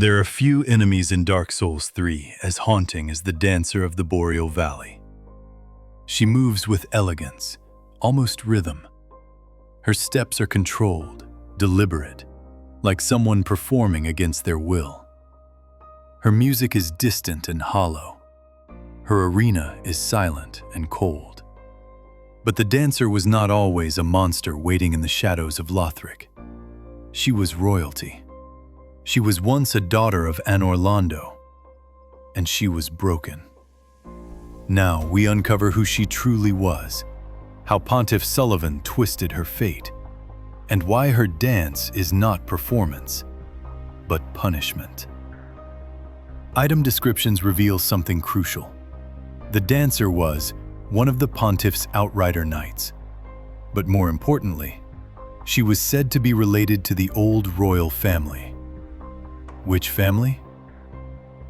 There are few enemies in Dark Souls 3 as haunting as the Dancer of the Boreal Valley. She moves with elegance, almost rhythm. Her steps are controlled, deliberate, like someone performing against their will. Her music is distant and hollow. Her arena is silent and cold. But the dancer was not always a monster waiting in the shadows of Lothric. She was royalty. She was once a daughter of Anor Londo, and she was broken. Now we uncover who she truly was, how Pontiff Sullivan twisted her fate, and why her dance is not performance, but punishment. Item descriptions reveal something crucial. The dancer was one of the Pontiff's Outrider Knights, but more importantly, she was said to be related to the old royal family. Which family?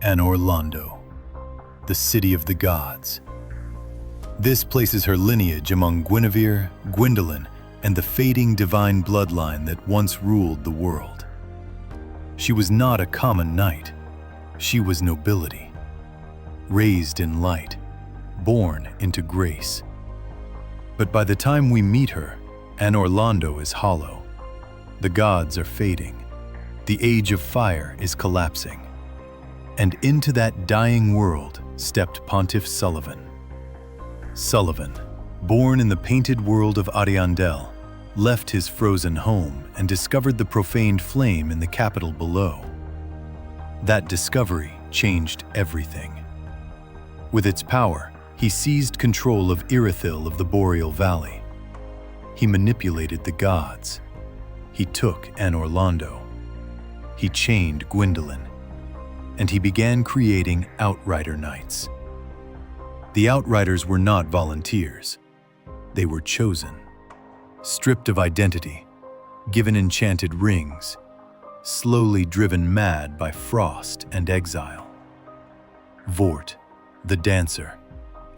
Anor Londo, the city of the gods. This places her lineage among Guinevere, Gwyndolin, and the fading divine bloodline that once ruled the world. She was not a common knight. She was nobility, raised in light, born into grace. But by the time we meet her, Anor Londo is hollow. The gods are fading. The age of fire is collapsing. And into that dying world stepped Pontiff Sullivan. Sullivan, born in the painted world of Ariandel, left his frozen home and discovered the profaned flame in the capital below. That discovery changed everything. With its power, he seized control of Irithyll of the Boreal Valley. He manipulated the gods. He took Anor Londo. He chained Gwyndolin, and he began creating Outrider Knights. The Outriders were not volunteers. They were chosen, stripped of identity, given enchanted rings, slowly driven mad by frost and exile. Vort, the dancer,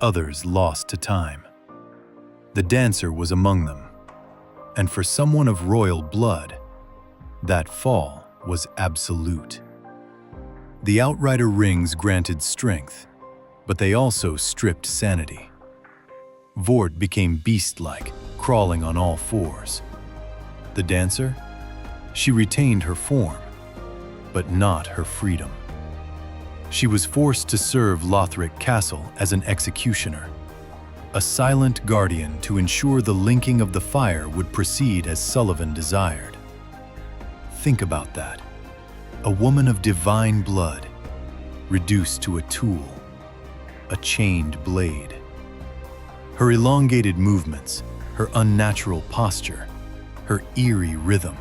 others lost to time. The dancer was among them, and for someone of royal blood, that fall was absolute. The Outrider rings granted strength, but they also stripped sanity. Vort became beast-like, crawling on all fours. The dancer? She retained her form, but not her freedom. She was forced to serve Lothric Castle as an executioner, a silent guardian to ensure the linking of the fire would proceed as Sullivan desired. Think about that. A woman of divine blood, reduced to a tool, a chained blade. Her elongated movements, her unnatural posture, her eerie rhythm.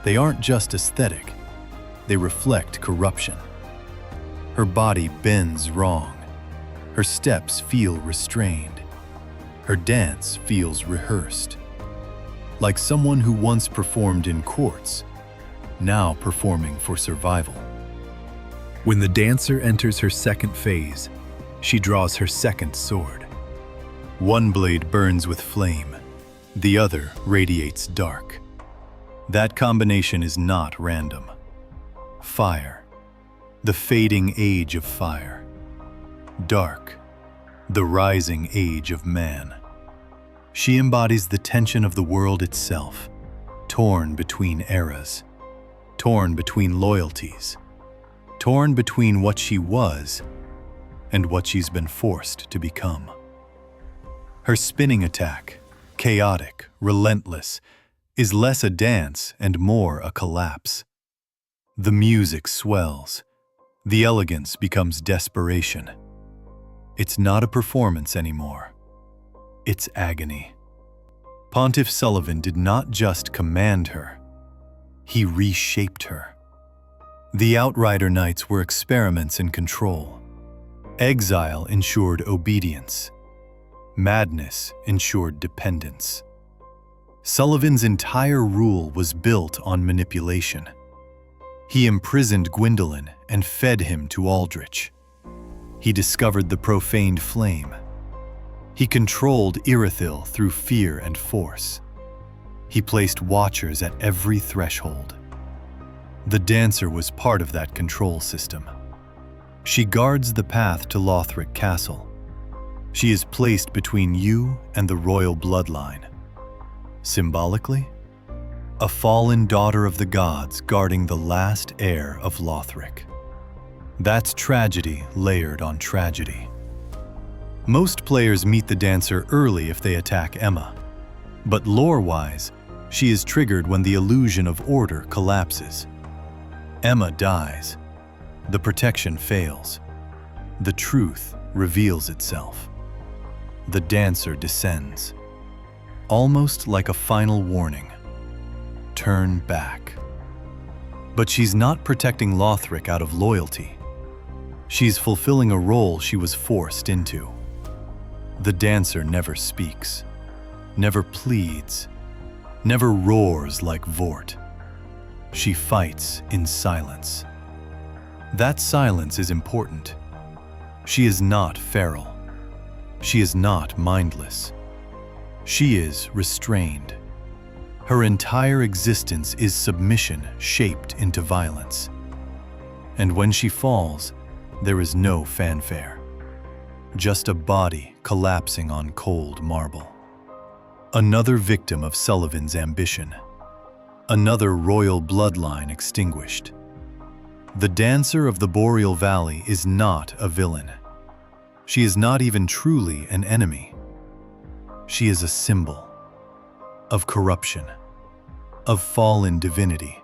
They aren't just aesthetic, they reflect corruption. Her body bends wrong. Her steps feel restrained. Her dance feels rehearsed. Like someone who once performed in courts, now performing for survival. When the dancer enters her second phase, she draws her second sword. One blade burns with flame, the other radiates dark. That combination is not random. Fire, the fading age of fire. Dark, the rising age of man. She embodies the tension of the world itself, torn between eras, torn between loyalties, torn between what she was and what she's been forced to become. Her spinning attack, chaotic, relentless, is less a dance and more a collapse. The music swells. The elegance becomes desperation. It's not a performance anymore. It's agony. Pontiff Sullivan did not just command her. He reshaped her. The Outrider Knights were experiments in control. Exile ensured obedience. Madness ensured dependence. Sullivan's entire rule was built on manipulation. He imprisoned Gwyndolin and fed him to Aldrich. He discovered the profaned flame. He controlled Irithyll through fear and force. He placed watchers at every threshold. The dancer was part of that control system. She guards the path to Lothric Castle. She is placed between you and the royal bloodline. Symbolically, a fallen daughter of the gods guarding the last heir of Lothric. That's tragedy layered on tragedy. Most players meet the dancer early if they attack Emma, but lore-wise, she is triggered when the illusion of order collapses. Emma dies. The protection fails. The truth reveals itself. The dancer descends, almost like a final warning. Turn back. But she's not protecting Lothric out of loyalty. She's fulfilling a role she was forced into. The dancer never speaks, never pleads, never roars like Vort. She fights in silence. That silence is important. She is not feral. She is not mindless. She is restrained. Her entire existence is submission shaped into violence. And when she falls, there is no fanfare. Just a body collapsing on cold marble. Another victim of Sullivan's ambition. Another royal bloodline extinguished. The dancer of the Boreal Valley is not a villain. She is not even truly an enemy. She is a symbol of corruption, of fallen divinity,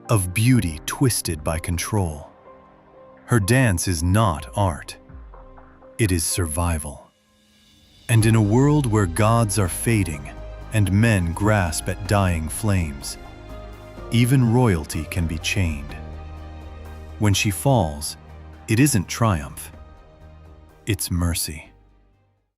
of beauty twisted by control. Her dance is not art. It is survival. And in a world where gods are fading and men grasp at dying flames, even royalty can be chained. When she falls, it isn't triumph. It's mercy.